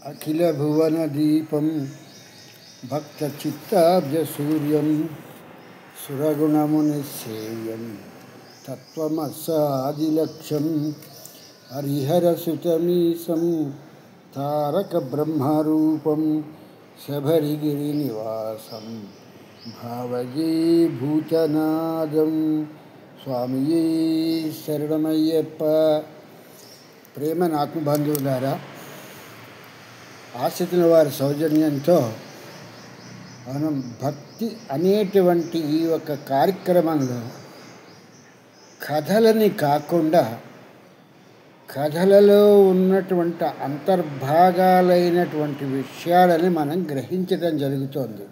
అఖిల భువన దీపం భక్త చిత్తాబ్జ సూర్యం సురగుణముని సేవ్యం తత్వమస్సాదిలక్ష్యం హరిహర సుతమీశం తారక బ్రహ్మరూపం శబరిగిరి నివాసం భావయే భూతనాదం. స్వామియే శరణమయ్యప్ప. ప్రేమన ఆత్మబంధువులారా, ఆశ్రితుల వారి సౌజన్యంతో మనం భక్తి అనేటువంటి ఈ ఒక కార్యక్రమంలో కథలని కాకుండా కథలలో ఉన్నటువంటి అంతర్భాగాలైనటువంటి విషయాలని మనం గ్రహించడం జరుగుతోంది.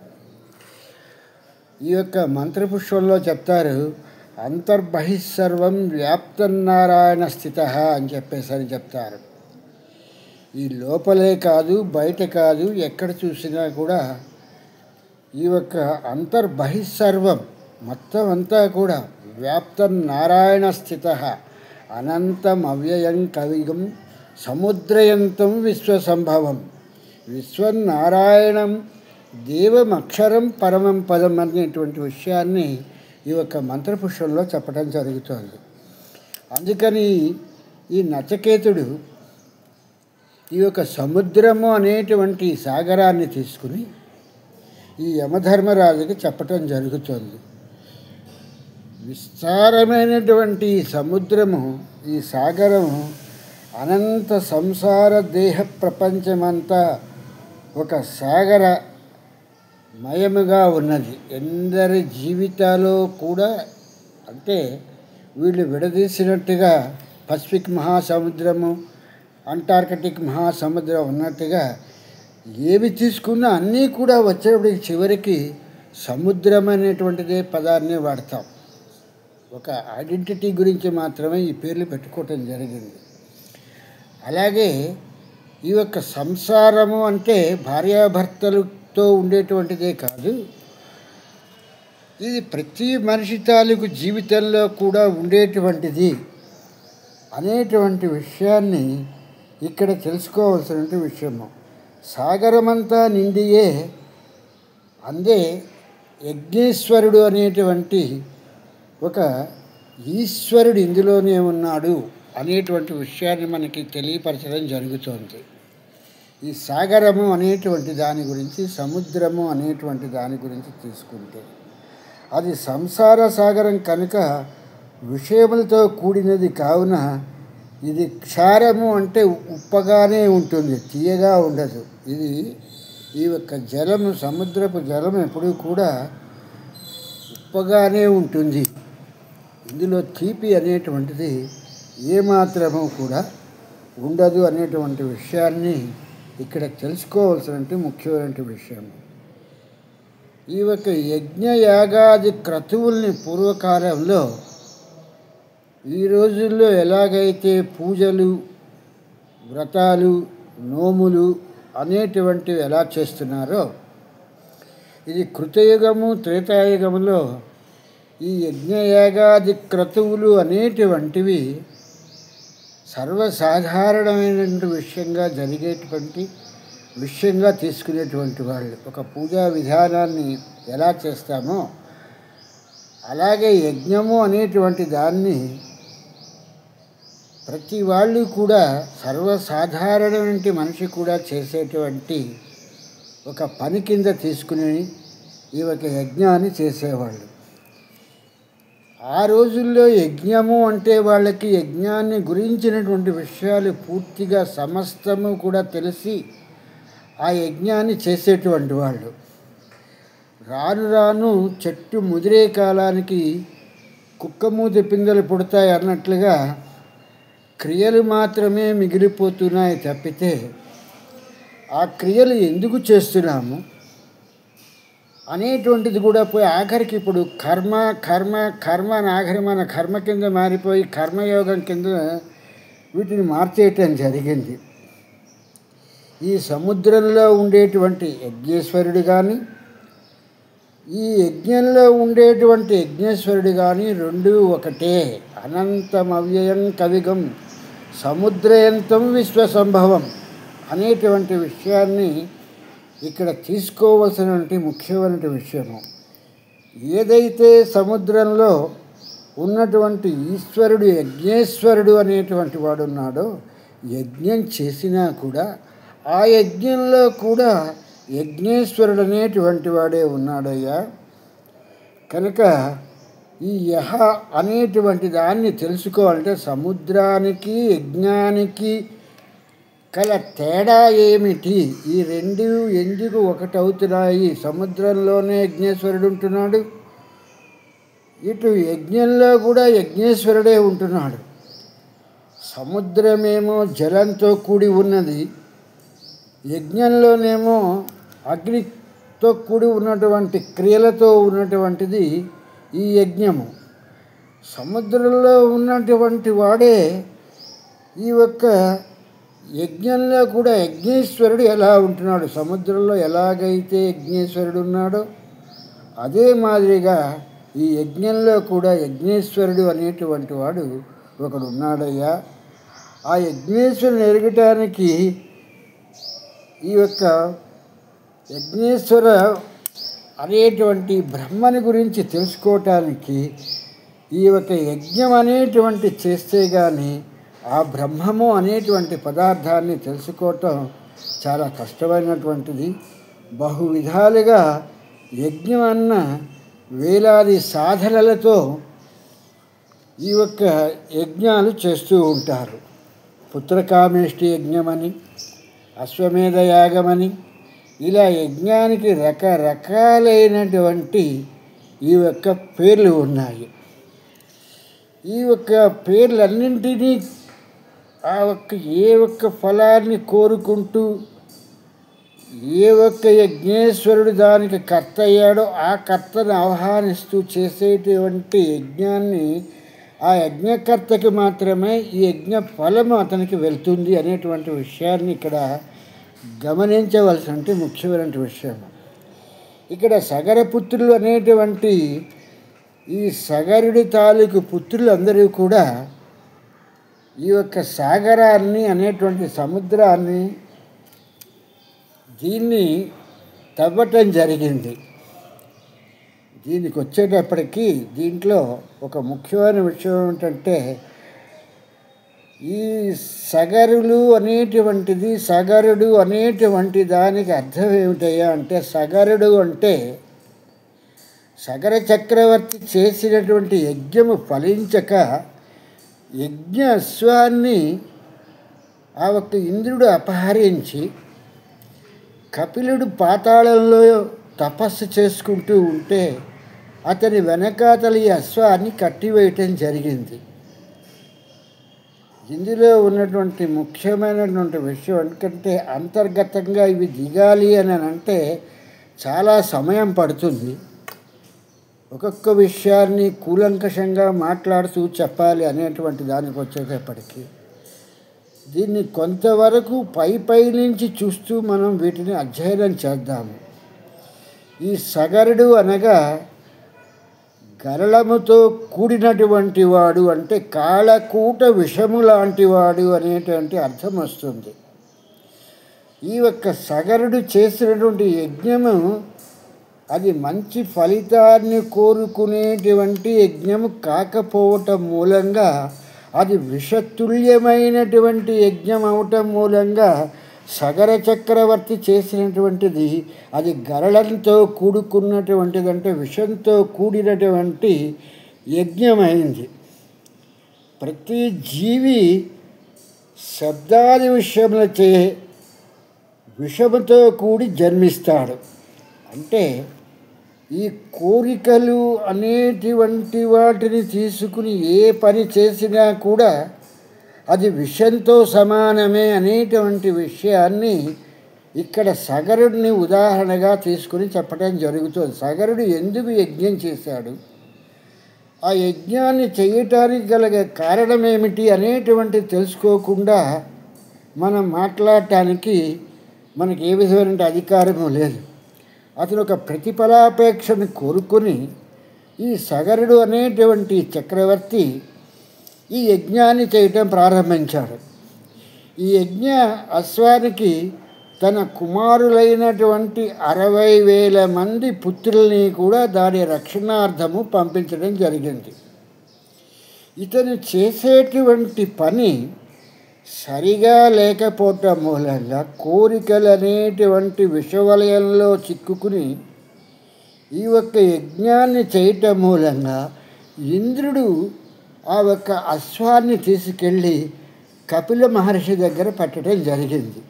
ఈ యొక్క మంత్రపుష్పంలో చెప్తారు, అంతర్బహిస్సర్వం వ్యాప్తన్నారాయణ స్థిత అని చెప్పేసరి చెప్తారు. ఈ లోపలే కాదు, బయట కాదు, ఎక్కడ చూసినా కూడా ఈ యొక్క అంతర్బహిస్సర్వం మొత్తం అంతా కూడా వ్యాప్తం నారాయణ స్థిత అనంతం అవ్యయం కవిగం సముద్రయంతం విశ్వసంభవం విశ్వం నారాయణం దేవమక్షరం పరమం పదం అనేటువంటి విషయాన్ని ఈ యొక్క మంత్రపుష్పంలో చెప్పడం జరుగుతుంది. అందుకని ఈ నచికేతుడు ఈ యొక్క సముద్రము అనేటువంటి సాగరాన్ని తీసుకుని ఈ యమధర్మరాజుకి చెప్పటం జరుగుతుంది. విస్తారమైనటువంటి ఈ సముద్రము, ఈ సాగరము అనంత సంసార దేహ ప్రపంచమంతా ఒక సాగర మయముగా ఉన్నది. ఎందరి జీవితాలు కూడా అంటే వీళ్ళు విడదీసినట్టుగా పసిఫిక్ మహాసముద్రము, అంటార్కిటిక్ మహాసముద్రం ఉన్నట్టుగా ఏవి తీసుకున్నా అన్నీ కూడా వచ్చేప్పటికి చివరికి సముద్రం అనేటువంటిదే పదాన్ని వాడతాం. ఒక ఐడెంటిటీ గురించి మాత్రమే ఈ పేర్లు పెట్టుకోవటం జరిగింది. అలాగే ఈ యొక్క సంసారము అంటే భార్యాభర్తలతో ఉండేటువంటిదే కాదు, ఇది ప్రతి మనిషి తాలూకు జీవితంలో కూడా ఉండేటువంటిది అనేటువంటి విషయాన్ని ఇక్కడ తెలుసుకోవాల్సిన విషయము. సాగరమంతా నిండియే అందే యజ్ఞేశ్వరుడు అనేటువంటి ఒక ఈశ్వరుడు ఇందులోనే ఉన్నాడు అనేటువంటి విషయాన్ని మనకి తెలియపరచడం జరుగుతోంది. ఈ సాగరము అనేటువంటి దాని గురించి, సముద్రము అనేటువంటి దాని గురించి తీసుకుంటే అది సంసార సాగరం కనుక విషయములతో కూడినది కావున ఇది క్షారము అంటే ఉప్పగానే ఉంటుంది, తీయగా ఉండదు. ఇది ఈ యొక్క జలము, సముద్రపు జలం ఎప్పుడూ కూడా ఉప్పగానే ఉంటుంది. ఇందులో తీపి అనేటువంటిది ఏమాత్రము కూడా ఉండదు అనేటువంటి విషయాన్ని ఇక్కడ తెలుసుకోవాల్సిన ముఖ్యమైన విషయం. ఈ యొక్క యజ్ఞయాగాది క్రతువుల్ని పూర్వకాలంలో ఈ రోజుల్లో ఎలాగైతే పూజలు, వ్రతాలు, నోములు అనేటువంటివి ఎలా చేస్తున్నారో, ఇది కృతయుగము త్రేతాయుగములో ఈ యజ్ఞయాగాది క్రతువులు అనేటువంటివి సర్వసాధారణమైనటువంటి విషయంగా జరిగేటువంటి విషయంగా తీసుకునేటువంటి వాళ్ళు. ఒక పూజా విధానాన్ని ఎలా చేస్తామో అలాగే యజ్ఞము అనేటువంటి దాన్ని ప్రతి వాళ్ళు కూడా సర్వసాధారణమైన మనిషి కూడా చేసేటువంటి ఒక పని కింద తీసుకుని ఈ ఒక యజ్ఞాన్ని చేసేవాళ్ళు. ఆ రోజుల్లో యజ్ఞము అంటే వాళ్ళకి యజ్ఞాన్ని గురించినటువంటి విషయాలు పూర్తిగా సమస్తము కూడా తెలిసి ఆ యజ్ఞాన్ని చేసేటువంటి వాళ్ళు. రాను రాను చెట్టు ముదిరే కాలానికి కుక్క మూతి పిందెలు పుడతాయి అన్నట్లుగా క్రియలు మాత్రమే మిగిలిపోతున్నాయి తప్పితే ఆ క్రియలు ఎందుకు చేస్తున్నాము అనేటువంటిది కూడా పోయి ఆఖరికి ఇప్పుడు కర్మ కర్మ కర్మ అని ఆఖరి మన కర్మ కింద మారిపోయి కర్మయోగం కింద వీటిని మార్చేయటం జరిగింది. ఈ సముద్రంలో ఉండేటువంటి యజ్ఞేశ్వరుడు కానీ, ఈ యజ్ఞంలో ఉండేటువంటి యజ్ఞేశ్వరుడు కానీ రెండూ ఒకటే. అనంతం అవ్యయం కవిగం సముద్రయంతం విశ్వసంభవం అనేటువంటి విషయాన్ని ఇక్కడ తీసుకోవలసినటువంటి ముఖ్యమైన విషయము. ఏదైతే సముద్రంలో ఉన్నటువంటి ఈశ్వరుడు యజ్ఞేశ్వరుడు అనేటువంటి వాడు ఉన్నాడో, యజ్ఞం చేసినా కూడా ఆ యజ్ఞంలో కూడా యజ్ఞేశ్వరుడు అనేటువంటి వాడే ఉన్నాడయ్యా. కనుక ఈ యహ అనేటువంటి దాన్ని తెలుసుకోవాలంటే సముద్రానికి యజ్ఞానికి కల తేడా ఏమిటి, ఈ రెండు ఎందుకు ఒకటవుతున్నాయి? సముద్రంలోనే యజ్ఞేశ్వరుడు ఉంటున్నాడు, ఇటు యజ్ఞంలో కూడా యజ్ఞేశ్వరుడే ఉంటున్నాడు. సముద్రమేమో జలంతో కూడి ఉన్నది, యజ్ఞంలోనేమో అగ్నితో కూడి ఉన్నటువంటి క్రియలతో ఉన్నటువంటిది ఈ యజ్ఞము. సముద్రంలో ఉన్నటువంటి వాడే ఈ యొక్క యజ్ఞంలో కూడా యజ్ఞేశ్వరుడు ఎలా ఉంటున్నాడు. సముద్రంలో ఎలాగైతే యజ్ఞేశ్వరుడు ఉన్నాడో అదే మాదిరిగా ఈ యజ్ఞంలో కూడా యజ్ఞేశ్వరుడు అనేటువంటి వాడు ఒకడు ఉన్నాడయ్యా. ఆ యజ్ఞేశ్వరుని ఎరగటానికి ఈ యొక్క యజ్ఞేశ్వర అనేటువంటి బ్రహ్మని గురించి తెలుసుకోవటానికి ఈ యొక్క యజ్ఞం అనేటువంటి చేస్తే కానీ ఆ బ్రహ్మము అనేటువంటి పదార్థాన్ని తెలుసుకోవటం చాలా కష్టమైనటువంటిది. బహు విధాలుగా యజ్ఞం అన్న వేలాది సాధనలతో ఈ యొక్క యజ్ఞాలు చేస్తూ ఉంటారు. పుత్రకామేష్టి యజ్ఞమని, అశ్వమేధ యాగమని, ఇలా యజ్ఞానికి రకరకాలైనటువంటి ఈ యొక్క పేర్లు ఉన్నాయి. ఈ యొక్క పేర్లన్నింటినీ ఆ ఒక్క ఏ ఒక్క ఫలాన్ని కోరుకుంటూ ఏ ఒక్క యజ్ఞేశ్వరుడు దానికి కర్త అయ్యాడో ఆ కర్తను ఆహ్వానిస్తూ చేసేటువంటి యజ్ఞాన్ని ఆ యజ్ఞకర్తకి మాత్రమే ఈ యజ్ఞ ఫలము అతనికి వెళ్తుంది అనేటువంటి విషయాన్ని ఇక్కడ గమనించవలసిన ముఖ్యమైన విషయం. ఇక్కడ సగరపుత్రులు అనేటువంటి ఈ సగరుడి తాలూకు పుత్రులు అందరూ కూడా ఈ యొక్క సాగరాన్ని అనేటువంటి సముద్రాన్ని దీన్ని తవ్వటం జరిగింది. దీనికి వచ్చేటప్పటికీ దీంట్లో ఒక ముఖ్యమైన విషయం ఏమిటంటే ఈ సగరులు అనేటువంటిది, సగరుడు అనేటువంటి దానికి అర్థం ఏమిటయ్యా అంటే, సగరుడు అంటే సగర చక్రవర్తి చేసినటువంటి యజ్ఞము ఫలించక యజ్ఞ అశ్వాన్ని ఆ ఒక్క ఇంద్రుడు అపహరించి కపిలుడు పాతాళంలో తపస్సు చేసుకుంటూ ఉంటే అతని వెనకాతల ఈ అశ్వాన్ని కట్టివేయటం జరిగింది. ఇందులో ఉన్నటువంటి ముఖ్యమైనటువంటి విషయం ఎందుకంటే అంతర్గతంగా ఇవి దిగాలి అని అంటే చాలా సమయం పడుతుంది. ఒక్కొక్క విషయాన్ని కూలంకషంగా మాట్లాడుతూ చెప్పాలి అనేటువంటి దానికి వచ్చేటప్పటికీ దీన్ని కొంతవరకు పై నుంచి చూస్తూ మనం వీటిని అధ్యయనం చేద్దాము. ఈ సగరుడు అనగా గరళముతో కూడినటువంటి వాడు, అంటే కాళకూట విషము లాంటి వాడు అనేటువంటి అర్థం వస్తుంది. ఈ యొక్క సగరుడు చేసినటువంటి యజ్ఞము అది మంచి ఫలితాన్ని కోరుకునేటువంటి యజ్ఞము కాకపోవటం మూలంగా, అది విషతుల్యమైనటువంటి యజ్ఞం అవటం మూలంగా సగర చక్రవర్తి చేసినటువంటిది అది గరళంతో కూడుకున్నటువంటిది, అంటే విషంతో కూడినటువంటి యజ్ఞమైంది. ప్రతి జీవి శబ్దాది విషయములచే విషముతో కూడి జన్మిస్తాడు. అంటే ఈ కోరికలు అనేటువంటి వాటిని తీసుకుని ఏ పని చేసినా కూడా అది విషంతో సమానమే అనేటువంటి విషయాన్ని ఇక్కడ సగరుడిని ఉదాహరణగా తీసుకుని చెప్పడం జరుగుతుంది. సగరుడు ఎందుకు యజ్ఞం చేశాడు, ఆ యజ్ఞాన్ని చేయటానికి గల కారణం ఏమిటి అనేటువంటిది తెలుసుకోకుండా మనం మాట్లాడటానికి మనకి ఏ విధమైన అధికారము లేదు. అతను ఒక ప్రతిఫలాపేక్షను కోరుకొని ఈ సగరుడు అనేటువంటి చక్రవర్తి ఈ యజ్ఞాన్ని చేయటం ప్రారంభించాడు. ఈ యజ్ఞ అశ్వానికి తన కుమారులైనటువంటి 60,000 మంది పుత్రుల్ని కూడా దాని రక్షణార్థము పంపించడం జరిగింది. ఇతను చేసేటువంటి పని సరిగా లేకపోవటం మూలంగా కోరికలనేటువంటి విషవలయంలో చిక్కుకుని ఈ ఒక్క యజ్ఞాన్ని చేయటం మూలంగా ఇంద్రుడు ఆ ఒక్క అశ్వాన్ని తీసుకెళ్ళి కపిల మహర్షి దగ్గర పెట్టడం జరిగింది.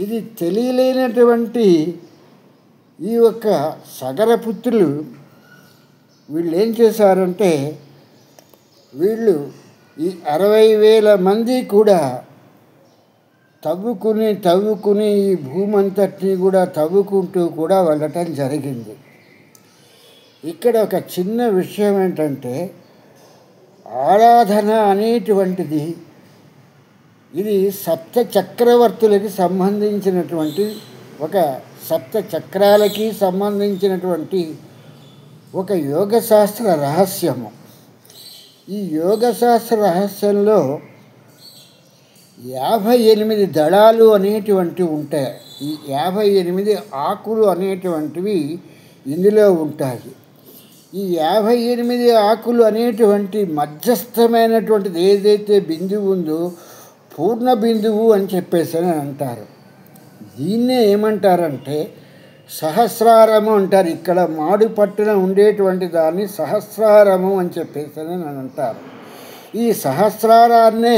ఇది తెలియలేనటువంటి ఈ ఒక్క సగరపుత్రులు వీళ్ళు ఏం చేశారంటే, వీళ్ళు ఈ 60,000 మంది కూడా తవ్వుకుని ఈ భూమంతటిని కూడా తవ్వుకుంటూ కూడా వెళ్ళటం జరిగింది. ఇక్కడ ఒక చిన్న విషయం ఏంటంటే, ఆరాధన అనేటువంటిది ఇది సప్త చక్రవర్తులకి సంబంధించినటువంటి ఒక సప్త చక్రాలకి సంబంధించినటువంటి ఒక యోగశాస్త్ర రహస్యము. ఈ యోగశాస్త్ర రహస్యంలో 58 దళాలు అనేటువంటివి ఉంటాయి. ఈ 58 ఆకులు అనేటువంటివి ఇందులో ఉంటాయి. ఈ 58 ఆకులు అనేటువంటి మధ్యస్థమైనటువంటిది ఏదైతే బిందువు ఉందో పూర్ణ బిందువు అని చెప్పేసి అని అంటారు. దీన్నే ఏమంటారంటే సహస్రారము అంటారు. ఇక్కడ మాడు పట్టున ఉండేటువంటి దాన్ని సహస్రారము అని చెప్పేసి అని అంటారు. ఈ సహస్రారాన్నే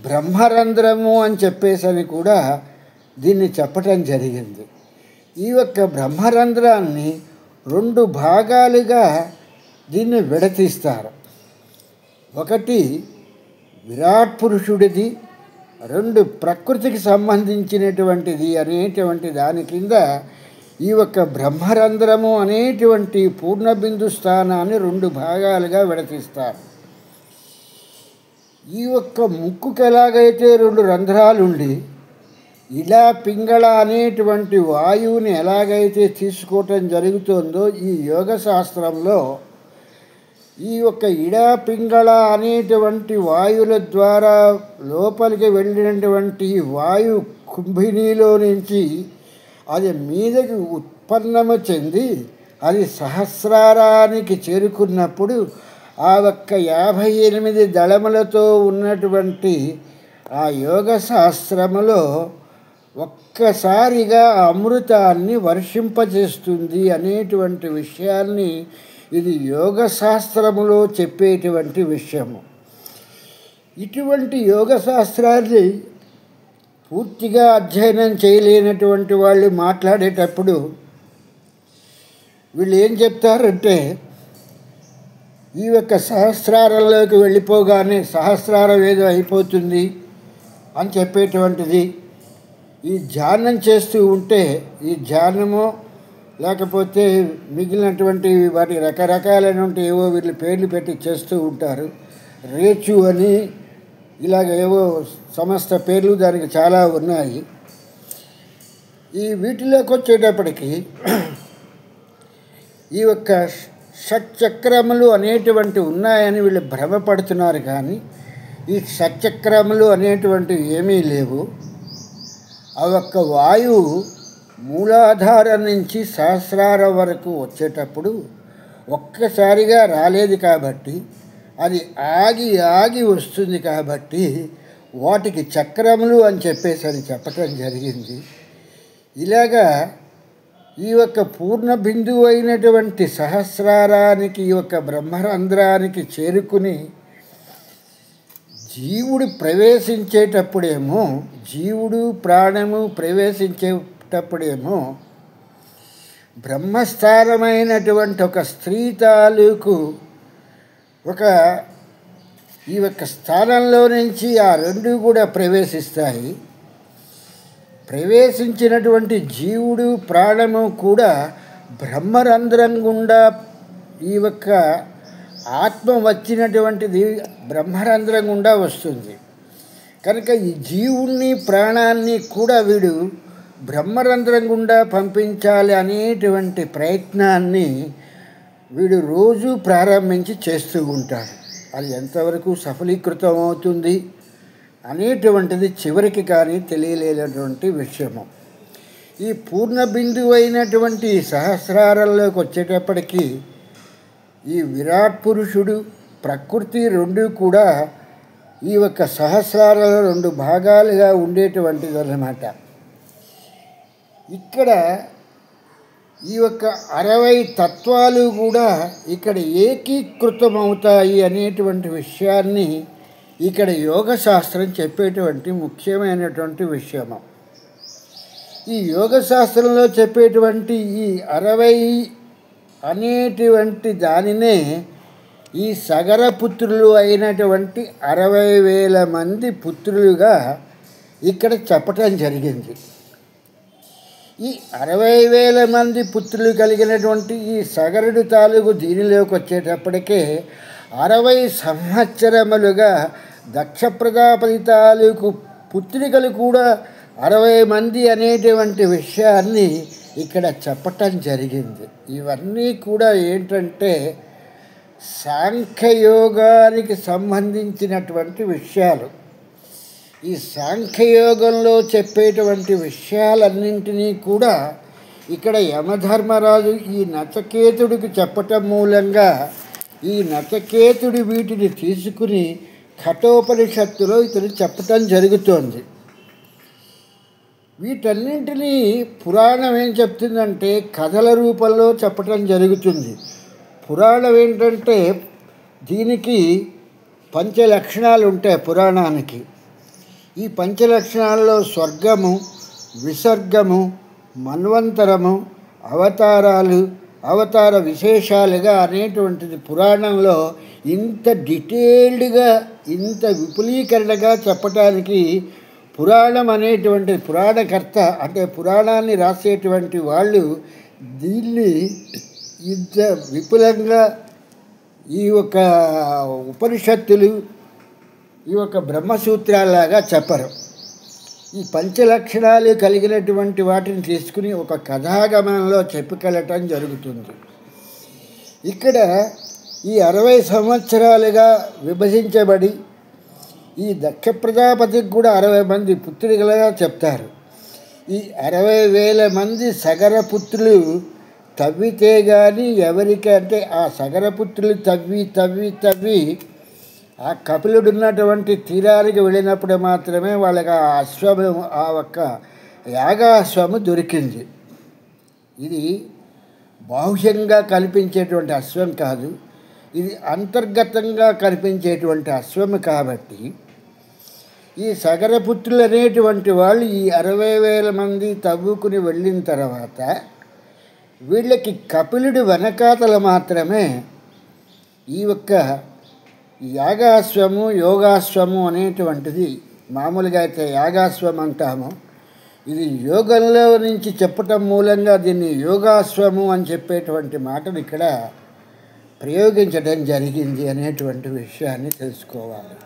బ్రహ్మరంధ్రము అని చెప్పేసి అని కూడా దీన్ని చెప్పటం జరిగింది. ఈ యొక్క బ్రహ్మరంధ్రాన్ని 2 భాగాలుగా దీన్ని విడతీస్తారు. ఒకటి విరాట్ పురుషుడిది, 2 ప్రకృతికి సంబంధించినటువంటిది అనేటువంటి దాని కింద ఈ యొక్క బ్రహ్మరంధ్రము అనేటువంటి పూర్ణబిందు స్థానాన్ని 2 భాగాలుగా విడతీస్తారు. ఈ యొక్క ముక్కుకు ఎలాగైతే 2 రంధ్రాలుండి ఇలా పింగళ అనేటువంటి వాయువుని ఎలాగైతే తీసుకోవటం జరుగుతుందో ఈ యోగ శాస్త్రంలో ఈ యొక్క ఇడా పింగళ అనేటువంటి వాయువుల ద్వారా లోపలికి వెళ్ళినటువంటి వాయు కుంభినీలో నుంచి అది మీదకి ఉత్పన్నము చెంది అది సహస్రారానికి చేరుకున్నప్పుడు ఆ ఒక్క 58 దళములతో ఉన్నటువంటి ఆ యోగ శాస్త్రములో ఒక్కసారిగా అమృతాన్ని వర్షింపజేస్తుంది అనేటువంటి విషయాన్ని ఇది యోగ శాస్త్రములో చెప్పేటువంటి విషయము. ఇటువంటి యోగ శాస్త్రాన్ని పూర్తిగా అధ్యయనం చేయలేనటువంటి వాళ్ళు మాట్లాడేటప్పుడు వీళ్ళు ఏం చెప్తారంటే, ఈ యొక్క సహస్రారంలోకి వెళ్ళిపోగానే సహస్రారం ఏదో అయిపోతుంది అని చెప్పేటువంటిది. ఈ ధ్యానం చేస్తూ ఉంటే ఈ ధ్యానము లేకపోతే మిగిలినటువంటి వాటి రకరకాలైనటువంటి ఏవో వీళ్ళు పేర్లు పెట్టి చేస్తూ ఉంటారు. రేచు అని ఇలాగ ఏవో సమస్త పేర్లు దానికి చాలా ఉన్నాయి. ఈ వీటిలోకి వచ్చేటప్పటికి ఈ యొక్క షట్చక్రములు అనేటువంటి ఉన్నాయని వీళ్ళు భ్రమపడుతున్నారు. కానీ ఈ షట్చక్రములు అనేటువంటివి ఏమీ లేవు. ఆ ఒక్క వాయువు మూలాధారం నుంచి సహస్రారం వరకు వచ్చేటప్పుడు ఒక్కసారిగా రాలేదు కాబట్టి అది ఆగి వస్తుంది కాబట్టి వాటికి చక్రములు అని చెప్పేసి అని చెప్పటం జరిగింది. ఇలాగా ఈ యొక్క పూర్ణ బిందువు అయినటువంటి సహస్రారానికి ఈ యొక్క బ్రహ్మరంధ్రానికి చేరుకుని జీవుడు ప్రవేశించేటప్పుడేమో జీవుడు ప్రాణము ప్రవేశించేటప్పుడేమో బ్రహ్మస్థానమైనటువంటి ఒక స్త్రీ తాలూకు ఒక ఈ యొక్క స్థానంలో నుంచి ఆ 2 కూడా ప్రవేశిస్తాయి. ప్రవేశించినటువంటి జీవుడు ప్రాణము కూడా బ్రహ్మరంధ్రం గుండా ఈ యొక్క ఆత్మ వచ్చినటువంటిది బ్రహ్మరంధ్రం గుండా వస్తుంది. కనుక ఈ జీవుణ్ణి ప్రాణాన్ని కూడా వీడు బ్రహ్మరంధ్రం గుండా పంపించాలి అనేటువంటి ప్రయత్నాన్ని వీడు రోజు ప్రారంభించి చేస్తూ ఉంటాడు. అది ఎంతవరకు సఫలీకృతం అవుతుంది అనేటువంటిది చివరికి కానీ తెలియలేనటువంటి విషయము. ఈ పూర్ణ బిందువు అయినటువంటి సహస్రారంలోకి వచ్చేటప్పటికీ ఈ విరాట్ పురుషుడు ప్రకృతి రెండు కూడా ఈ యొక్క సహస్రాలలో రెండు భాగాలుగా ఉండేటువంటిది అన్నమాట. ఇక్కడ ఈ యొక్క 60 తత్వాలు కూడా ఇక్కడ ఏకీకృతమవుతాయి అనేటువంటి విషయాన్ని ఇక్కడ యోగ శాస్త్రం చెప్పేటువంటి ముఖ్యమైనటువంటి విషయము. ఈ యోగ శాస్త్రంలో చెప్పేటువంటి ఈ 60 అనేటువంటి దానినే ఈ సగర పుత్రులు అయినటువంటి 60,000 మంది పుత్రులుగా ఇక్కడ చెప్పటం జరిగింది. ఈ 60,000 మంది పుత్రులు కలిగినటువంటి ఈ సగరుడు తాలూకు దీనిలోకి వచ్చేటప్పటికే 60 సంవత్సరములుగా దక్ష ప్రజాపతి తాలూకు పుత్రికలు కూడా 60 మంది అనేటువంటి విషయాన్ని ఇక్కడ చెప్పటం జరిగింది. ఇవన్నీ కూడా ఏంటంటే సాంఖ్యయోగానికి సంబంధించినటువంటి విషయాలు. ఈ సాంఖ్యయోగంలో చెప్పేటువంటి విషయాలన్నింటినీ కూడా ఇక్కడ యమధర్మరాజు ఈ నచికేతుడికి చెప్పటం మూలంగా ఈ నచికేతుడి వీటిని తీసుకుని కఠోపనిషత్తులో ఇతను చెప్పటం జరుగుతోంది. వీటన్నింటినీ పురాణం ఏం చెప్తుందంటే కథల రూపంలో చెప్పటం జరుగుతుంది. పురాణం ఏంటంటే దీనికి పంచలక్షణాలు ఉంటాయి పురాణానికి. ఈ పంచలక్షణాల్లో స్వర్గము, విసర్గము, మన్వంతరము, అవతారాలు, అవతార విశేషాలుగా అనేటువంటిది పురాణంలో ఇంత డీటెయిల్డ్గా ఇంత విపులీకరణగా చెప్పటానికి పురాణం అనేటువంటి పురాణకర్త అంటే పురాణాన్ని రాసేటువంటి వాళ్ళు దీన్ని ఇంత విపులంగా ఈ యొక్క ఉపనిషత్తులు ఈ యొక్క బ్రహ్మసూత్రాలాగా చెప్పరు. ఈ పంచలక్షణాలు కలిగినటువంటి వాటిని తీసుకుని ఒక కథాగమనంలో చెప్పుకెళ్ళటం జరుగుతుంది. ఇక్కడ ఈ 60 సంవత్సరాలుగా విభజించబడి ఈ దక్ష ప్రజాపతికి కూడా 60 మంది పుత్రికలుగా చెప్తారు. ఈ 60,000 మంది సగర పుత్రులు తవ్వితే కానీ ఎవరికి అంటే ఆ సగరపుత్రులు తవ్వి ఆ కపిలుడు ఉన్నటువంటి తీరానికి వెళ్ళినప్పుడు మాత్రమే వాళ్ళకి ఆ అశ్వము ఆ ఒక్క యాగాశ్వము దొరికింది. ఇది బాహ్యంగా కనిపించేటువంటి అశ్వం కాదు, ఇది అంతర్గతంగా కనిపించేటువంటి అశ్వము. కాబట్టి ఈ సగరపుత్రులు అనేటువంటి వాళ్ళు ఈ 60,000 మంది తవ్వుకుని వెళ్ళిన తర్వాత వీళ్ళకి కపిలుడి వెనకాతల మాత్రమే ఈ యొక్క యాగాశ్వము యోగాశ్వము అనేటువంటిది మామూలుగా అయితే యాగాశ్వం అంటాము. ఇది యోగంలో నుంచి చెప్పటం మూలంగా దీన్ని యోగాశ్వము అని చెప్పేటువంటి మాటను ఇక్కడ ప్రయోగించడం జరిగింది అనేటువంటి విషయాన్ని తెలుసుకోవాలి.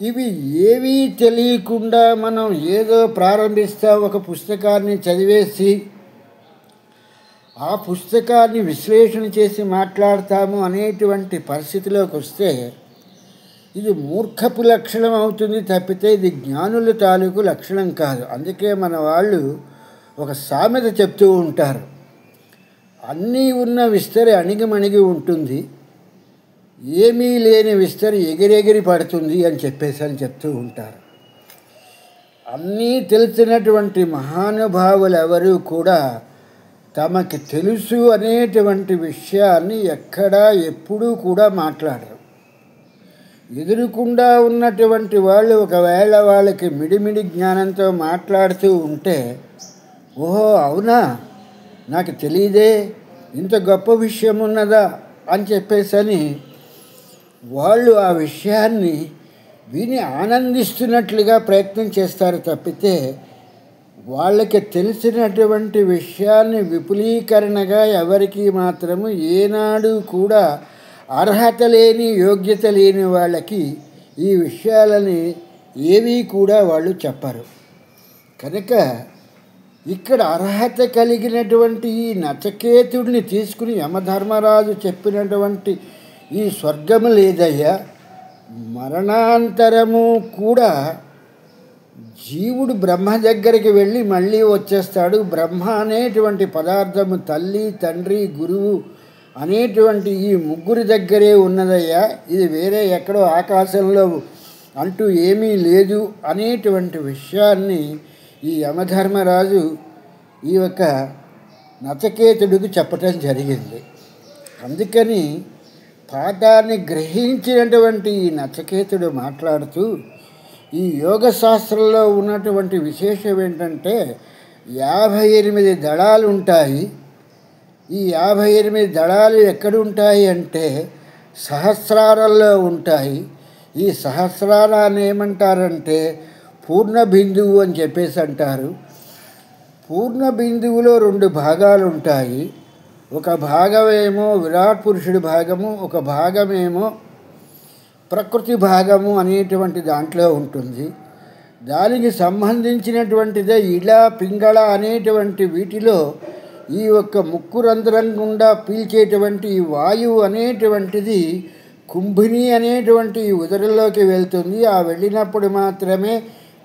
ఇవి ఏవీ తెలియకుండా మనం ఏదో ప్రారంభిస్తాం, ఒక పుస్తకాన్ని చదివేసి ఆ పుస్తకాన్ని విశ్లేషణ చేసి మాట్లాడతాము అనేటువంటి పరిస్థితిలోకి వస్తే ఇది మూర్ఖపు లక్షణం అవుతుంది తప్పితే ఇది జ్ఞానుల తాలూకు లక్షణం కాదు. అందుకే మన వాళ్ళు ఒక సామెత చెప్తూ ఉంటారు, అన్నీ ఉన్న విస్తరి అణిగిమణిగి ఉంటుంది, ఏమీ లేని విస్తరి ఎగిరెగిరి పడుతుంది అని చెప్తూ ఉంటారు. అన్నీ తెలిసినటువంటి మహానుభావులు ఎవరు కూడా తమకి తెలుసు అనేటువంటి విషయాన్ని ఎక్కడా ఎప్పుడూ కూడా మాట్లాడరు. ఎదురుకుండా ఉన్నటువంటి వాళ్ళు ఒకవేళ వాళ్ళకి మిడిమిడి జ్ఞానంతో మాట్లాడుతూ ఉంటే, ఓహో అవునా నాకు తెలియదే, ఇంత గొప్ప విషయం ఉన్నదా అని చెప్పేసని వాళ్ళు ఆ విషయాన్ని విని ఆనందిస్తున్నట్లుగా ప్రయత్నం చేస్తారు తప్పితే వాళ్ళకి తెలిసినటువంటి విషయాన్ని విపులీకరణగా ఎవరికి మాత్రము ఏనాడు కూడా అర్హత లేని యోగ్యత లేని వాళ్ళకి ఈ విషయాలని ఏవీ కూడా వాళ్ళు చెప్పరు. కనుక ఇక్కడ అర్హత కలిగినటువంటి ఈ నచికేతుడిని తీసుకుని యమధర్మరాజు చెప్పినటువంటి ఈ స్వర్గము లేదయ్యా, మరణాంతరము కూడా జీవుడు బ్రహ్మ దగ్గరికి వెళ్ళి మళ్ళీ వచ్చేస్తాడు. బ్రహ్మ అనేటువంటి పదార్థము తల్లి, తండ్రి, గురువు అనేటువంటి ఈ ముగ్గురి దగ్గరే ఉన్నదయ్యా, ఇది వేరే ఎక్కడో ఆకాశంలో అంటూ ఏమీ లేదు అనేటువంటి విషయాన్ని ఈ యమధర్మరాజు ఈ యొక్క నచికేతుడికి చెప్పటం జరిగింది. అందుకని పాఠాన్ని గ్రహించినటువంటి ఈ నచికేతుడు మాట్లాడుతూ, ఈ యోగ శాస్త్రంలో ఉన్నటువంటి విశేషం ఏంటంటే 58 దళాలు ఉంటాయి. ఈ 58 దళాలు ఎక్కడుంటాయి అంటే సహస్రారంలో ఉంటాయి. ఈ సహస్రారాన్ని ఏమంటారంటే పూర్ణ బిందువు అని చెప్పేసి అంటారు. పూర్ణ బిందువులో 2 భాగాలు ఉంటాయి. ఒక భాగమేమో విరాట్ పురుషుడి భాగము, ఒక భాగమేమో ప్రకృతి భాగము అనేటువంటి దాంట్లో ఉంటుంది. దానికి సంబంధించినటువంటిదే ఇళ, పింగళ అనేటువంటి వీటిలో ఈ యొక్క ముక్కు రంధ్రం గుండా పీల్చేటువంటి ఈ వాయువు అనేటువంటిది కుంభిని అనేటువంటి ఈ ఉదరంలోకి వెళ్తుంది. ఆ వెళ్ళినప్పుడు మాత్రమే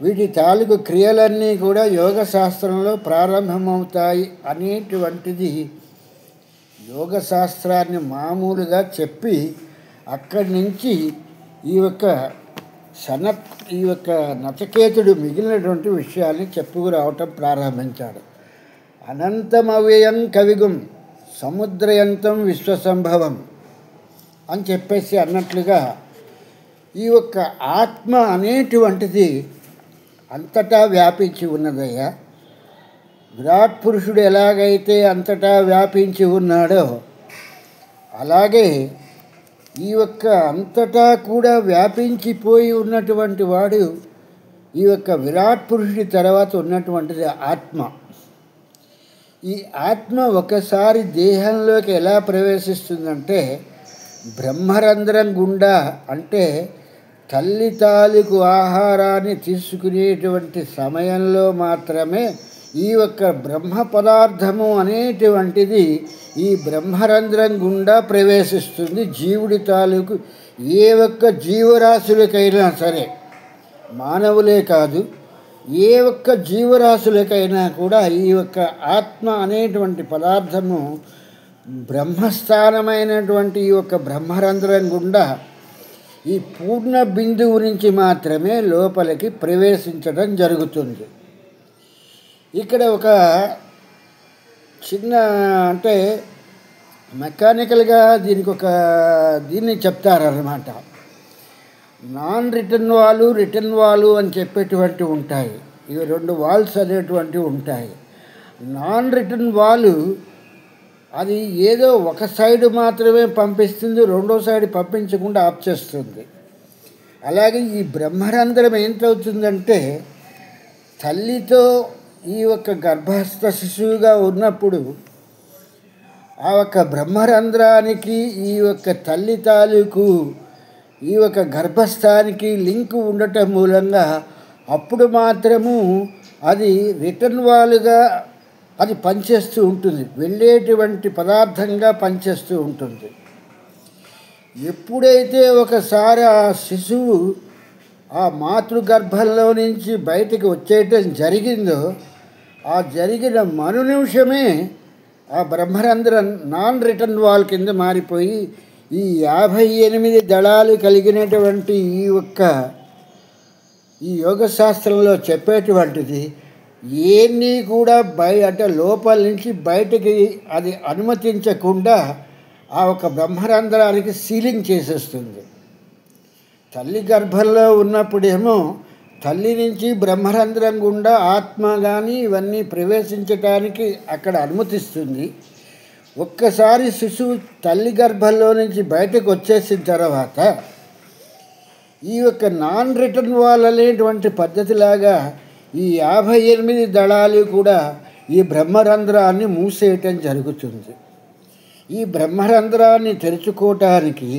వీటి తాలూకు క్రియలన్నీ కూడా యోగ శాస్త్రంలో ప్రారంభమవుతాయి అనేటువంటిది యోగ శాస్త్రాన్ని మామూలుగా చెప్పి అక్కడి నుంచి ఈ యొక్క నచికేతుడు మిగిలినటువంటి విషయాన్ని చెప్పుకురావటం ప్రారంభించాడు. అనంతమవ్యయం కవిగుం సముద్రయంతం విశ్వసంభవం అని చెప్పేసి అన్నట్లుగా ఈ యొక్క ఆత్మ అనేటువంటిది అంతటా వ్యాపించి ఉన్నదయ్యా. విరాట్ పురుషుడు ఎలాగైతే అంతటా వ్యాపించి ఉన్నాడో అలాగే ఈ యొక్క అంతటా కూడా వ్యాపించిపోయి ఉన్నటువంటి వాడు ఈ యొక్క విరాట్ పురుషుడి తర్వాత ఉన్నటువంటిది ఆత్మ. ఈ ఆత్మ ఒకసారి దేహంలోకి ఎలా ప్రవేశిస్తుందంటే బ్రహ్మరంధ్రం గుండా, అంటే తల్లి తాలూకు ఆహారాన్ని తీసుకునేటువంటి సమయంలో మాత్రమే ఈ యొక్క బ్రహ్మ పదార్థము అనేటువంటిది ఈ బ్రహ్మరంధ్రం గుండా ప్రవేశిస్తుంది. జీవుడి తాలూకు ఏ ఒక్క జీవరాశులకైనా సరే, మానవులే కాదు, ఏ ఒక్క జీవరాశులకైనా కూడా ఈ యొక్క ఆత్మ అనేటువంటి పదార్థము బ్రహ్మస్థానమైనటువంటి ఈ యొక్క బ్రహ్మరంధ్రం గుండా ఈ పూర్ణ బిందువు నుంచి మాత్రమే లోపలికి ప్రవేశించడం జరుగుతుంది. ఇక్కడ ఒక చిన్న అంటే మెకానికల్గా దీన్ని చెప్తారన్నమాట. నాన్ రిటర్న్ వాలు, రిటర్న్ వాలు అని చెప్పేటువంటివి ఉంటాయి. ఇవి 2 వాల్స్ అనేటువంటివి ఉంటాయి. నాన్ రిటర్న్ వాలు అది ఏదో ఒక సైడు మాత్రమే పంపిస్తుంది, రెండో సైడ్ పంపించకుండా ఆఫ్ చేస్తుంది. అలాగే ఈ బ్రహ్మరంధ్రం ఏంటవుతుందంటే తల్లితో ఈ యొక్క గర్భస్థ శిశువుగా ఉన్నప్పుడు ఆ యొక్క బ్రహ్మరంధ్రానికి ఈ యొక్క తల్లి తాలూకు ఈ యొక్క గర్భస్థానికి లింకు ఉండటం మూలంగా అప్పుడు మాత్రము అది రిటర్న్ వాలుగా అది పనిచేస్తూ ఉంటుంది, వెళ్ళేటువంటి పదార్థంగా పనిచేస్తూ ఉంటుంది. ఎప్పుడైతే ఒకసారి ఆ శిశువు ఆ మాతృగర్భంలో నుంచి బయటికి వచ్చేయటం జరిగిందో ఆ జరిగిన మరు నిమిషమే ఆ బ్రహ్మరంధ్రం నాన్ రిటర్న్ వాల్ కింద మారిపోయి ఈ 58 దళాలు కలిగినటువంటి ఈ యోగశాస్త్రంలో చెప్పేటువంటిది ఏన్నీ కూడా అంటే లోపల నుంచి బయటికి అది అనుమతించకుండా ఆ ఒక బ్రహ్మరంధ్రానికి సీలింగ్ చేసేస్తుంది. తల్లి గర్భంలో ఉన్నప్పుడేమో తల్లి నుంచి బ్రహ్మరంధ్రం గుండా ఆత్మ కానీ ఇవన్నీ ప్రవేశించటానికి అక్కడ అనుమతిస్తుంది. ఒక్కసారి శిశువు తల్లి గర్భంలో నుంచి బయటకు వచ్చేసిన తర్వాత ఈ యొక్క నాన్ రిటర్న్ వాల్ అనేటువంటి పద్ధతిలాగా ఈ 58 దళాలు కూడా ఈ బ్రహ్మరంధ్రాన్ని మూసేయటం జరుగుతుంది. ఈ బ్రహ్మరంధ్రాన్ని తెరుచుకోవటానికి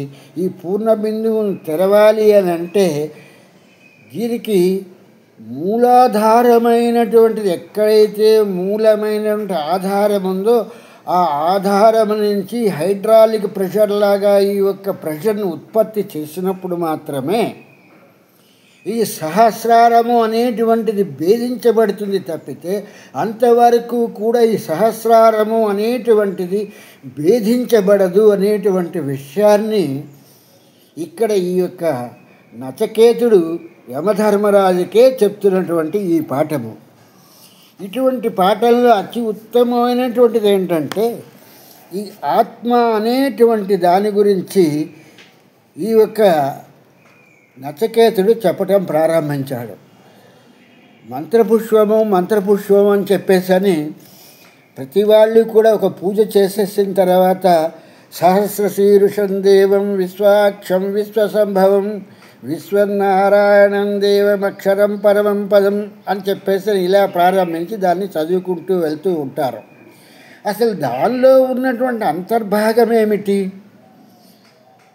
ఈ పూర్ణ బిందువును తెరవాలి అని అంటే దీనికి మూలాధారమైనటువంటిది ఎక్కడైతే మూలమైనటువంటి ఆధారం ఉందో ఆ ఆధారం నుంచి హైడ్రాలిక్ ప్రెషర్ లాగా ఈ యొక్క ప్రెషర్ను ఉత్పత్తి చేసినప్పుడు మాత్రమే ఈ సహస్రారము అనేటువంటిది భేదించబడుతుంది తప్పితే అంతవరకు కూడా ఈ సహస్రారము అనేటువంటిది భేదించబడదు అనేటువంటి విషయాన్ని ఇక్కడ ఈ యొక్క నచికేతుడు యమధర్మరాజుకే చెప్తున్నటువంటి ఈ పాఠము. ఇటువంటి పాఠంలో అతి ఉత్తమమైనటువంటిది ఏంటంటే ఈ ఆత్మ అనేటువంటి దాని గురించి ఈ యొక్క నచికేతుడు చెప్పటం ప్రారంభించాడు. మంత్రపుష్పము అని చెప్పేసని ప్రతి వాళ్ళు కూడా ఒక పూజ చేసేసిన తర్వాత సహస్రశీర్షం దేవం విశ్వాక్షం విశ్వసంభవం విశ్వనారాయణం దేవమక్షరం పరమం పదం అని చెప్పేసి ఇలా ప్రారంభించి దాన్ని చదువుకుంటూ వెళ్తూ ఉంటారు. అసలు దానిలో ఉన్నటువంటి అంతర్భాగం ఏమిటి,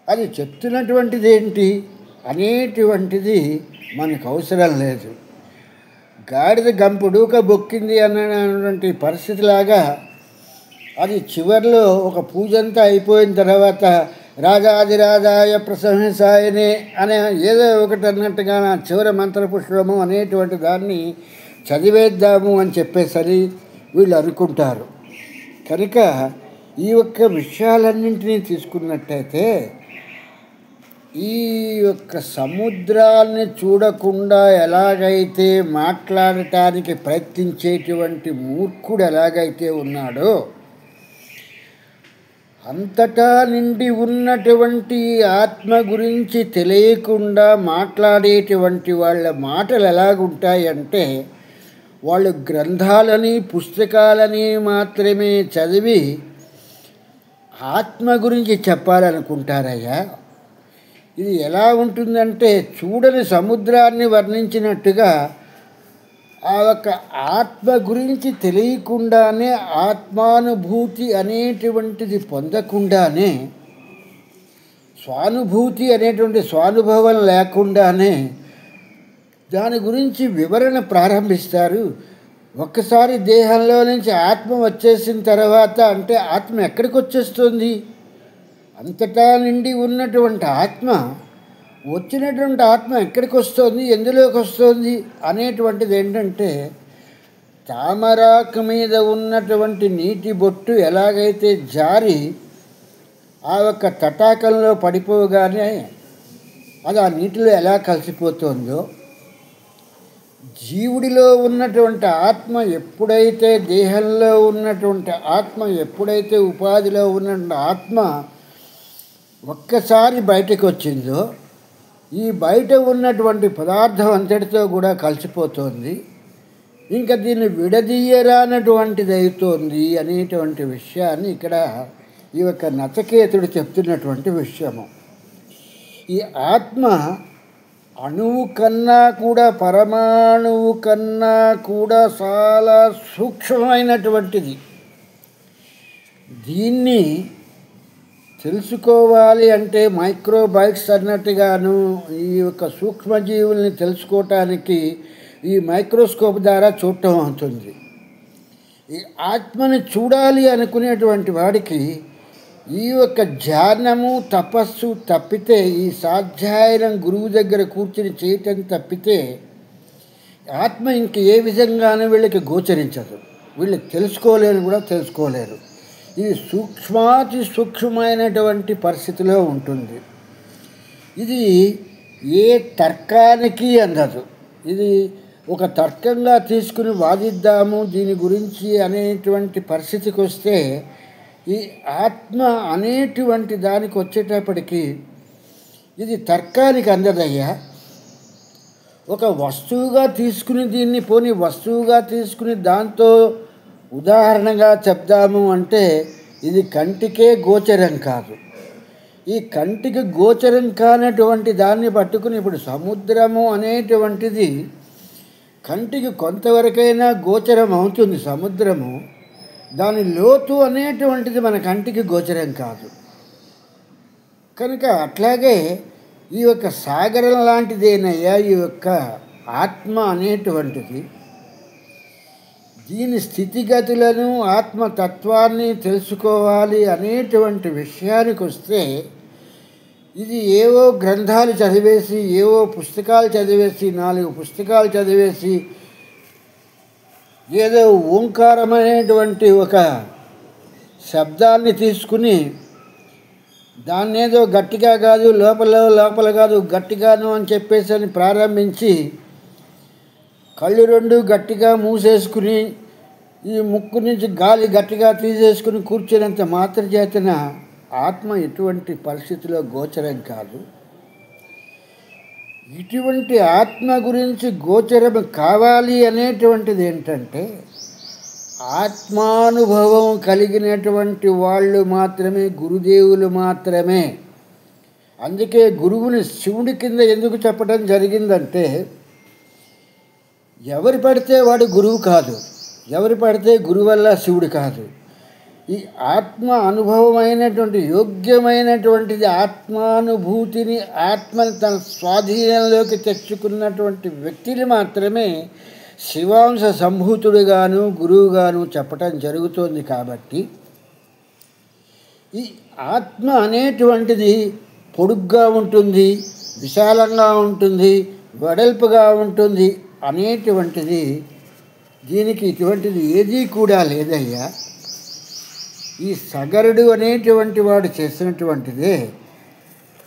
అది చెప్తున్నటువంటిది ఏంటి అనేటువంటిది మనకు అవసరం లేదు. గాడిద గంపుడుక బొక్కింది అన్నటువంటి పరిస్థితిలాగా అది చివరిలో ఒక పూజ అంతా అయిపోయిన తర్వాత రాజాదిరాజాయ ప్రశంసాయనే అనే ఏదో ఒకటి అన్నట్టుగా నా చివరి మంత్రపుష్పము అనేటువంటి దాన్ని చదివేద్దాము అని చెప్పేసరి వీళ్ళు అనుకుంటారు. కనుక ఈ యొక్క విషయాలన్నింటినీ తీసుకున్నట్టయితే ఈ యొక్క సముద్రాన్ని చూడకుండా ఎలాగైతే మాట్లాడటానికి ప్రయత్నించేటువంటి మూర్ఖుడు ఎలాగైతే ఉన్నాడో అంతటా నిండి ఉన్నటువంటి ఆత్మ గురించి తెలియకుండా మాట్లాడేటువంటి వాళ్ళ మాటలు ఎలాగుంటాయంటే వాళ్ళు గ్రంథాలని పుస్తకాలని మాత్రమే చదివి ఆత్మ గురించి చెప్పాలనుకుంటారయ్యా. ఇది ఎలా ఉంటుందంటే చూడని సముద్రాన్ని వర్ణించినట్టుగా ఆ యొక్క ఆత్మ గురించి తెలియకుండానే ఆత్మానుభూతి అనేటువంటిది పొందకుండానే స్వానుభూతి అనేటువంటి స్వానుభవం లేకుండానే దాని గురించి వివరణ ప్రారంభిస్తారు. ఒక్కసారి దేహంలో నుంచి ఆత్మ వచ్చేసిన తర్వాత అంటే ఆత్మ ఎక్కడికి వచ్చేస్తుంది, అంతటా నిండి ఉన్నటువంటి ఆత్మ వచ్చినటువంటి ఆత్మ ఎక్కడికి వస్తుంది, ఎందులోకి వస్తుంది అనేటువంటిది ఏంటంటే తామరాకు మీద ఉన్నటువంటి నీటి బొట్టు ఎలాగైతే జారి ఆ యొక్క తటాకంలో పడిపోగానే అది ఆ నీటిలో ఎలా కలిసిపోతుందో జీవుడిలో ఉన్నటువంటి ఆత్మ ఎప్పుడైతే దేహంలో ఉన్నటువంటి ఆత్మ ఎప్పుడైతే ఉపాధిలో ఉన్నటువంటి ఆత్మ ఒక్కసారి బయటకు వచ్చిందో ఈ బయట ఉన్నటువంటి పదార్థం అంతటితో కూడా కలిసిపోతుంది, ఇంకా దీన్ని విడదీయరానటువంటిది అవుతోంది అనేటువంటి విషయాన్ని ఇక్కడ ఈ యొక్క నచికేతుడు చెప్తున్నటువంటి విషయము. ఈ ఆత్మ అణువు కన్నా కూడా పరమాణువు కన్నా కూడా చాలా సూక్ష్మమైనటువంటిది. దీన్ని తెలుసుకోవాలి అంటే మైక్రోబైట్స్ అన్నట్టుగాను ఈ యొక్క సూక్ష్మజీవుల్ని తెలుసుకోవటానికి ఈ మైక్రోస్కోప్ ద్వారా చూడటం అవుతుంది. ఈ ఆత్మని చూడాలి అనుకునేటువంటి వాడికి ఈ యొక్క ధ్యానము తపస్సు తప్పితే ఈ సాధ్యాయనం గురువు దగ్గర కూర్చుని చేయటం తప్పితే ఆత్మ ఇంక ఏ విధంగానూ వీళ్ళకి గోచరించదు, వీళ్ళు తెలుసుకోలేరు. ఇది సూక్ష్మాతి సూక్ష్మమైనటువంటి పరిస్థితిలో ఉంటుంది. ఇది ఏ తర్కానికి అందదు. ఇది ఒక తర్కంగా తీసుకుని వాదిద్దాము దీని గురించి అనేటువంటి పరిస్థితికి వస్తే ఈ ఆత్మ అనేటువంటి దానికి వచ్చేటప్పటికి ఇది తర్కానికి అందదయ్యా. ఒక వస్తువుగా తీసుకుని దీన్ని వస్తువుగా తీసుకుని దాంతో ఉదాహరణగా చెప్దాము అంటే ఇది కంటికే గోచరం కాదు. ఈ కంటికి గోచరం కానటువంటి దాన్ని పట్టుకుని ఇప్పుడు సముద్రము అనేటువంటిది కంటికి కొంతవరకైనా గోచరం అవుతుంది. సముద్రము దాని లోతు అనేటువంటిది మన కంటికి గోచరం కాదు. కనుక అట్లాగే ఈ యొక్క సాగరం లాంటిదేనయ్యా ఈ యొక్క ఆత్మ అనేటువంటిది. దీని స్థితిగతులను ఆత్మతత్వాన్ని తెలుసుకోవాలి అనేటువంటి విషయానికి వస్తే ఇది ఏవో గ్రంథాలు చదివేసి, ఏవో పుస్తకాలు చదివేసి, 4 పుస్తకాలు చదివేసి, ఏదో ఓంకారం అనేటువంటి ఒక శబ్దాన్ని తీసుకుని దాన్ని ఏదో గట్టిగా కాదు, లోపల కాదు, గట్టిగాను అని చెప్పేసి అని ప్రారంభించి కళ్ళు 2 గట్టిగా మూసేసుకుని ఈ ముక్కు నుంచి గాలి గట్టిగా తీసేసుకుని కూర్చున్నంత మాత్రం చేతన ఆత్మ ఎటువంటి పరిస్థితిలో గోచరం కాదు. ఇటువంటి ఆత్మ గురించి గోచరం కావాలి అనేటువంటిది ఏంటంటే ఆత్మానుభవం కలిగినటువంటి వాళ్ళు మాత్రమే, గురుదేవులు మాత్రమే. అందుకే గురువుని శివుడి కింద ఎందుకు చెప్పడం జరిగిందంటే ఎవరు పడితే వాడు గురువు కాదు, ఎవరు పడితే గురువు వల్ల శివుడు కాదు. ఈ ఆత్మ అనుభవమైనటువంటి యోగ్యమైనటువంటిది ఆత్మానుభూతిని, ఆత్మని తన స్వాధీనంలోకి తెచ్చుకున్నటువంటి వ్యక్తిని మాత్రమే శివాంశ సంభూతుడుగాను గురువుగాను చెప్పటం జరుగుతోంది. కాబట్టి ఈ ఆత్మ అనేటువంటిది పొడుగ్గా ఉంటుంది, విశాలంగా ఉంటుంది, వెడల్పుగా ఉంటుంది అనేటువంటిది దీనికి ఇటువంటిది ఏదీ కూడా లేదయ్యా. ఈ సగరుడు అనేటువంటి వాడు చేసినటువంటిదే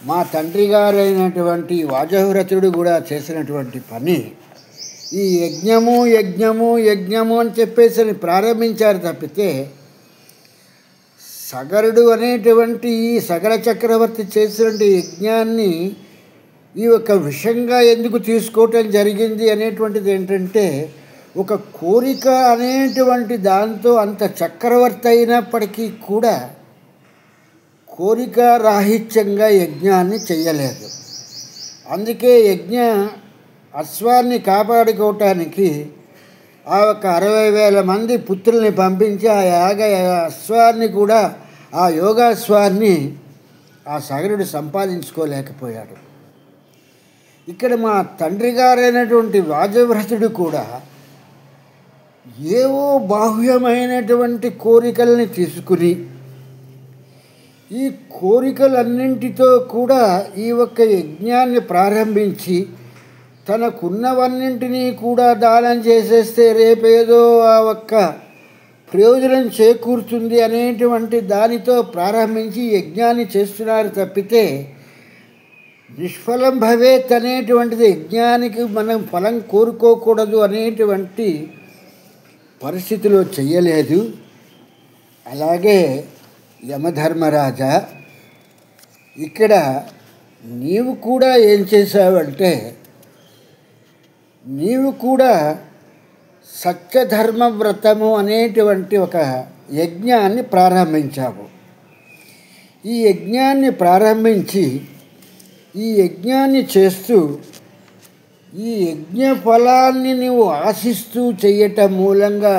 మా తండ్రి గారైనటువంటి వాజవ్రతుడు కూడా చేసినటువంటి పని. ఈ యజ్ఞము అని చెప్పేసి ప్రారంభించారు తప్పితే సగరుడు అనేటువంటి ఈ సగర చక్రవర్తి చేసినటువంటి యజ్ఞాన్ని ఈ ఒక విషయంగా ఎందుకు తీసుకోవటం జరిగింది అనేటువంటిది ఏంటంటే ఒక కోరిక అనేటువంటి దాంతో అంత చక్రవర్తి అయినప్పటికీ కూడా కోరిక రాహిత్యంగా యజ్ఞాన్ని చెయ్యలేదు. అందుకే అశ్వాన్ని కాపాడుకోవటానికి ఆ ఒక 60,000 మంది పుత్రుల్ని పంపించి ఆ అశ్వాన్ని కూడా, ఆ యోగాశ్వాన్ని ఆ సగరుడు సంపాదించుకోలేకపోయాడు. ఇక్కడ మా తండ్రి గారైనటువంటి వాజవ్రతుడు కూడా ఏవో బాహ్యమైనటువంటి కోరికల్ని తీసుకుని ఈ కోరికలన్నింటితో కూడా ఈ ఒక్క యజ్ఞాన్ని ప్రారంభించి తనకున్నవన్నింటినీ కూడా దానం చేసేస్తే రేపేదో ఆ ఒక్క ప్రయోజనం చేకూరుతుంది అనేటువంటి దానితో ప్రారంభించి యజ్ఞాన్ని చేస్తున్నారు తప్పితే నిష్ఫలం భవేత్ అనేటువంటిది యజ్ఞానికి మనం ఫలం కోరుకోకూడదు అనేటువంటి పరిస్థితిలో చెయ్యలేదు. అలాగే యమధర్మరాజా, ఇక్కడ నీవు కూడా ఏం చేశావంటే నీవు కూడా సత్యధర్మ వ్రతము అనేటువంటి ఒక యజ్ఞాన్ని ప్రారంభించావు. ఈ యజ్ఞాన్ని ప్రారంభించి ఈ యజ్ఞాన్ని చేస్తూ ఈ యజ్ఞ ఫలాన్ని నీవు ఆశిస్తూ చేయటం మూలంగా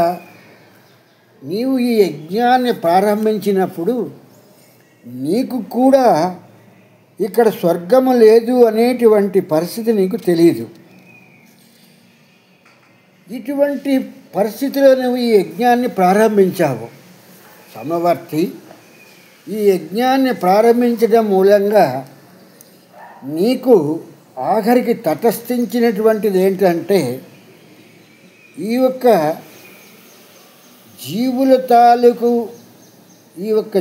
నీవు ఈ యజ్ఞాన్ని ప్రారంభించినప్పుడు నీకు కూడా ఇక్కడ స్వర్గము లేదు అనేటువంటి పరిస్థితి నీకు తెలియదు. ఇటువంటి పరిస్థితిలో నువ్వు ఈ యజ్ఞాన్ని ప్రారంభించావు. సమవర్తి ఈ యజ్ఞాన్ని ప్రారంభించడం మూలంగా నీకు ఆఖరికి తటస్థించినటువంటిది ఏంటంటే ఈ యొక్క జీవుల తాలూకు ఈ యొక్క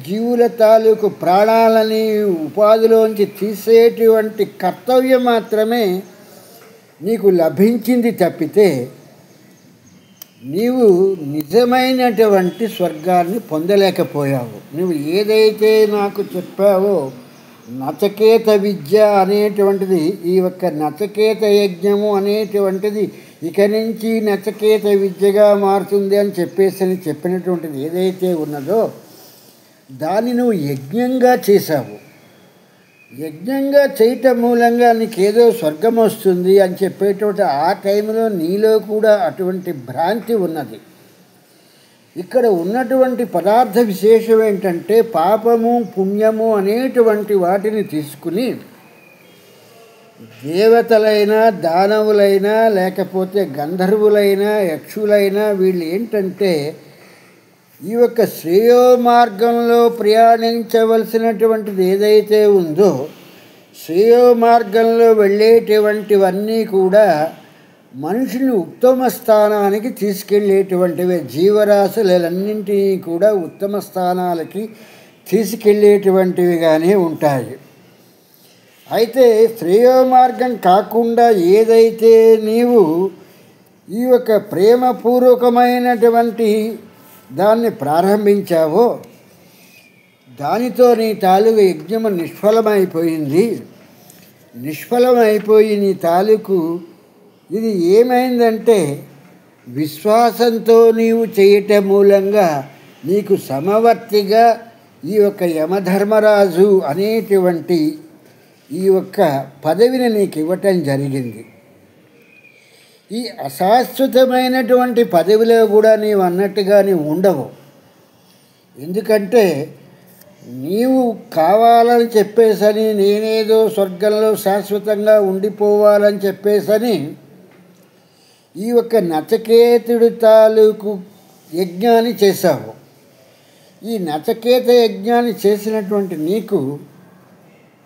జీవుల తాలూకు ప్రాణాలని ఉపాధిలోంచి తీసేటువంటి కర్తవ్యం మాత్రమే నీకు లభించింది తప్పితే నీవు నిజమైనటువంటి స్వర్గాన్ని పొందలేకపోయావు. నువ్వు ఏదైతే నాకు చెప్పావో నచకేత విద్య అనేటువంటిది, ఈ యొక్క నచకేత యజ్ఞము అనేటువంటిది ఇక నుంచి నచకేత విద్యగా మారుతుంది అని చెప్పినటువంటిది ఏదైతే ఉన్నదో దాన్ని నువ్వు యజ్ఞంగా చేశావు. యజ్ఞంగా చేయటం మూలంగా నీకేదో స్వర్గం వస్తుంది అని చెప్పేటువంటి ఆ టైంలో నీలో కూడా అటువంటి భ్రాంతి ఉన్నది. ఇక్కడ ఉన్నటువంటి పదార్థ విశేషం ఏంటంటే పాపము పుణ్యము అనేటువంటి వాటిని తీసుకుని దేవతలైనా దానవులైనా లేకపోతే గంధర్వులైనా యక్షులైనా వీళ్ళు ఏంటంటే ఈ యొక్క శ్రేయో మార్గంలో ప్రయాణించవలసినటువంటిది ఏదైతే ఉందో శ్రేయో మార్గంలో వెళ్ళేటువంటివన్నీ కూడా మనిషిని ఉత్తమ స్థానానికి తీసుకెళ్ళేటువంటివే. జీవరాశులన్నింటినీ కూడా ఉత్తమ స్థానాలకి తీసుకెళ్ళేటువంటివిగానే ఉంటాయి. అయితే శ్రేయో మార్గం కాకుండా ఏదైతే నీవు ఈ యొక్క ప్రేమపూర్వకమైనటువంటి దాన్ని ప్రారంభించావో దానితో నీ తాలూకు యజ్ఞము నిష్ఫలమైపోయింది. నిష్ఫలమైపోయి నీ తాలూకు ఇది ఏమైందంటే విశ్వాసంతో నీవు చేయటం మూలంగా నీకు సమవర్తిగా ఈ యొక్క యమధర్మరాజు అనేటువంటి ఈ యొక్క పదవిని నీకు ఇవ్వటం జరిగింది. ఈ అశాశ్వతమైనటువంటి పదవిలో కూడా నీవు అన్నట్టుగా నీవు ఉండవు. ఎందుకంటే నీవు కావాలని చెప్పేసని నేనేదో స్వర్గంలో శాశ్వతంగా ఉండిపోవాలని చెప్పేసని ఈ యొక్క నచికేతుడి తాలూకు యజ్ఞాన్ని చేశావు. ఈ నచికేత యజ్ఞాన్ని చేసినటువంటి నీకు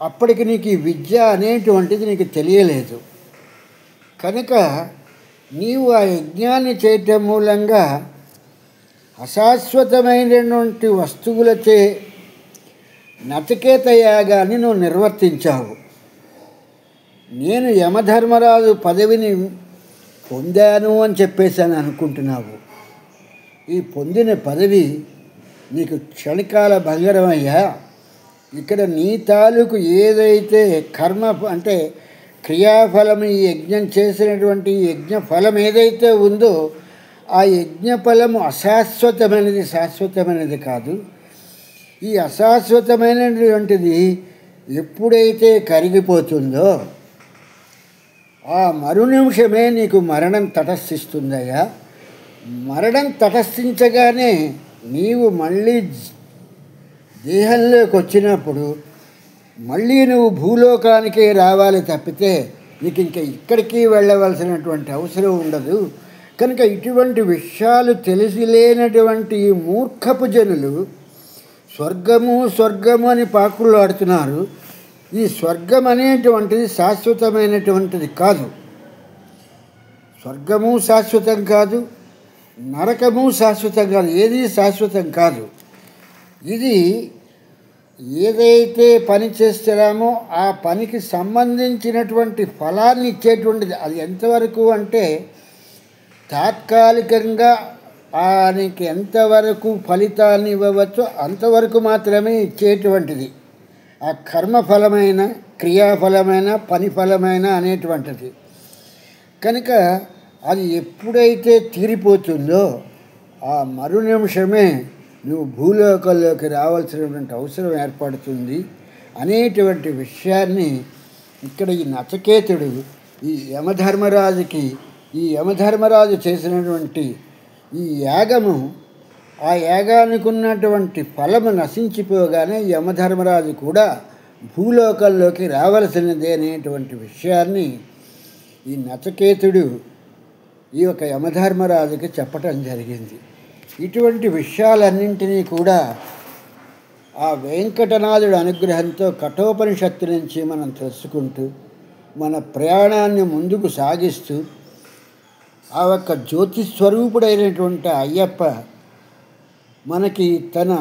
అప్పటికి నీకు ఈ విద్య అనేటువంటిది నీకు తెలియలేదు. కనుక నీవు ఆ యజ్ఞాన్ని చేయటం మూలంగా అశాశ్వతమైనటువంటి వస్తువులచే నచికేత యాగాన్ని నువ్వు నిర్వర్తించావు. నేను యమధర్మరాజు పదవిని పొందాను అని చెప్పేసాను అనుకుంటున్నావు. ఈ పొందిన పదవి నీకు క్షణికాల భంగరమయ్యా. ఇక్కడ నీ తాలూకు ఏదైతే కర్మ అంటే క్రియాఫలం ఈ యజ్ఞం చేసినటువంటి యజ్ఞ ఫలం ఏదైతే ఉందో ఆ యజ్ఞ ఫలము అశాశ్వతమైనది, శాశ్వతమైనది కాదు. ఈ అశాశ్వతమైనటువంటిది ఎప్పుడైతే కరిగిపోతుందో ఆ మరు నిమిషమే నీకు మరణం తటస్థిస్తుందయ్యా. మరణం తటస్థించగానే నీవు మళ్ళీ దేహంలోకి వచ్చినప్పుడు మళ్ళీ నువ్వు భూలోకానికే రావాలి తప్పితే నీకు ఇంకా ఇక్కడికి వెళ్ళవలసినటువంటి అవసరం ఉండదు. కనుక ఇటువంటి విషయాలు తెలిసి లేనటువంటి ఈ మూర్ఖపు జనులు స్వర్గము స్వర్గము అని పాకులు ఆడుతున్నారు. ఈ స్వర్గం అనేటువంటిది శాశ్వతమైనటువంటిది కాదు. స్వర్గము శాశ్వతం కాదు, నరకము శాశ్వతం కాదు, ఏది శాశ్వతం కాదు. ఇది ఏదైతే పని చేస్తున్నామో ఆ పనికి సంబంధించినటువంటి ఫలాన్ని ఇచ్చేటువంటిది. అది ఎంతవరకు అంటే తాత్కాలికంగా ఆయనకి ఎంతవరకు ఫలితాన్ని ఇవ్వవచ్చో అంతవరకు మాత్రమే ఇచ్చేటువంటిది. ఆ కర్మఫలమైన, క్రియాఫలమైన, పని ఫలమైన అనేటువంటిది. కనుక అది ఎప్పుడైతే తీరిపోతుందో ఆ మరు నిమిషమే నువ్వు భూలోకంలోకి రావాల్సినటువంటి అవసరం ఏర్పడుతుంది అనేటువంటి విషయాన్ని ఇక్కడ ఈ నచికేతుడు ఈ యమధర్మరాజుకి ఈ యమధర్మరాజు చేసినటువంటి ఈ యాగము ఆ యాగానికి ఉన్నటువంటి ఫలము నశించిపోగానే యమధర్మరాజు కూడా భూలోకంలోకి రావలసినదే అనేటువంటి విషయాన్ని ఈ నచికేతుడు ఈ యొక్క యమధర్మరాజుకి చెప్పటం జరిగింది. ఇటువంటి విషయాలన్నింటినీ కూడా ఆ వెంకటనాథుడి అనుగ్రహంతో కఠోపనిషత్తు నుంచి మనం తెలుసుకుంటూ మన ప్రయాణాన్ని ముందుకు సాగిస్తూ ఆ యొక్క జ్యోతిస్వరూపుడైనటువంటి అయ్యప్ప మనకి తన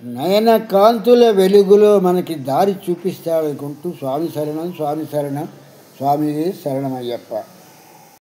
నయన కాంతుల వెలుగులో మనకి దారి చూపిస్తాడనుకుంటూ స్వామి శరణం, స్వామి శరణం, స్వామి శరణమయ్యప్ప.